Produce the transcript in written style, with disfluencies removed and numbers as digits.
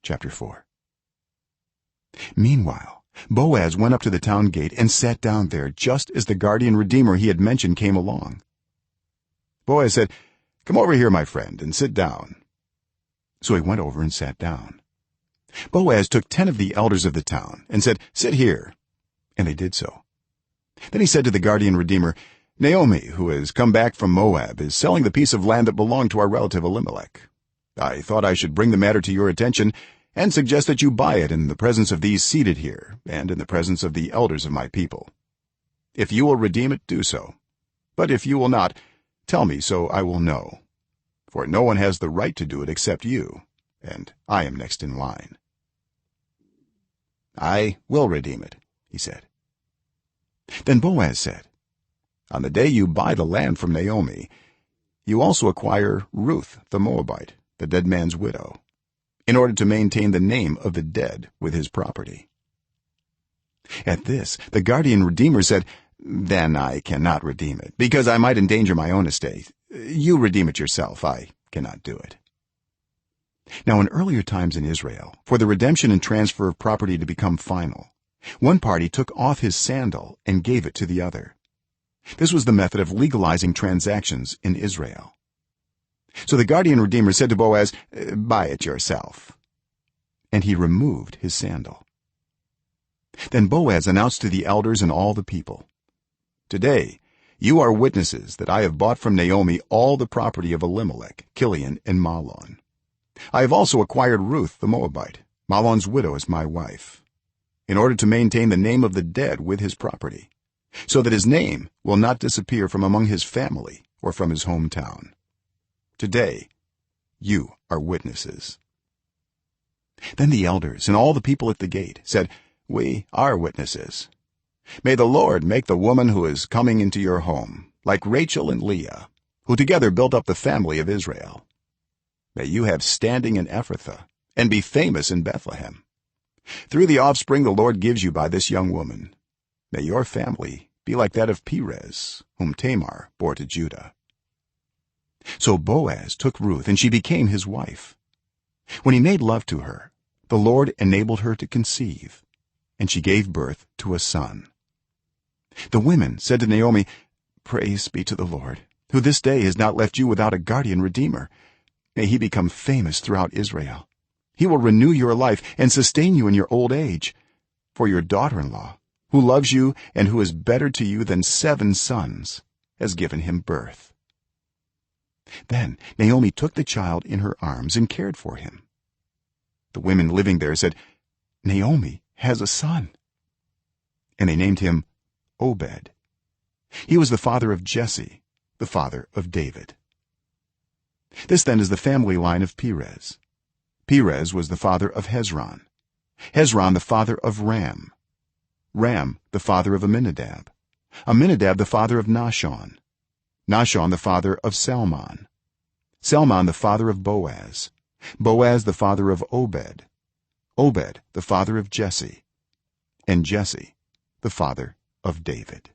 Chapter 4. Meanwhile Boaz went up to the town gate and sat down there just as the guardian redeemer he had mentioned came along. Boaz said, "Come over here, my friend, and sit down." So he went over and sat down. Boaz took 10 of the elders of the town and said, "Sit here," and they did so. Then he said to the guardian redeemer, "Naomi, who has come back from Moab, is selling the piece of land that belonged to our relative Elimelek. I thought I should bring the matter to your attention and suggest that you buy it in the presence of these seated here and in the presence of the elders of my people. If you will redeem it, do so, but if you will not, tell me so I will know, for no one has the right to do it except you, and I am next in line." "I will redeem it," he said. Then Boaz said, "On the day you buy the land from Naomi, you also acquire Ruth the Moabite, the dead man's widow, in order to maintain the name of the dead with his property." At this the guardian redeemer said, "Then I cannot redeem it, because I might endanger my own estate. You redeem it yourself. I cannot do it." Now in earlier times in Israel, for the redemption and transfer of property to become final, one party took off his sandal and gave it to the other. This was the method of legalizing transactions in Israel. So the guardian redeemer said to Boaz, "Buy it yourself." And he removed his sandal. Then Boaz announced to the elders and all the people, "Today you are witnesses that I have bought from Naomi all the property of Elimelek, Kilion, and Mahlon. I have also acquired Ruth the Moabite, Mahlon's widow, as my wife, in order to maintain the name of the dead with his property, so that his name will not disappear from among his family or from his hometown. Today you are witnesses." Then the elders and all the people at the gate said, "We are witnesses. May the Lord make the woman who is coming into your home like Rachel and Leah, who together built up the family of Israel. May you have standing in Ephrathah and be famous in Bethlehem. Through the offspring the Lord gives you by this young woman, may your family be like that of Perez, whom Tamar bore to Judah." So Boaz took Ruth, and she became his wife. When he made love to her, the Lord enabled her to conceive, and she gave birth to a son. The women said to Naomi, "Praise be to the Lord, who this day has not left you without a guardian redeemer. May he become famous throughout Israel. He will renew your life and sustain you in your old age, for your daughter-in-law, who loves you and who is better to you than 7 sons, has given him birth." Then Naomi took the child in her arms and cared for him. The women living there said, "Naomi has a son." And they named him Obed. He was the father of Jesse, the father of David. This then is the family line of Perez. Perez was the father of Hezron, Hezron the father of Ram, Ram the father of Amminadab, Amminadab the father of Nahshon, Nahshon the father of Salmon, Salmon the father of Boaz, Boaz the father of Obed, Obed the father of Jesse, and Jesse the father of David.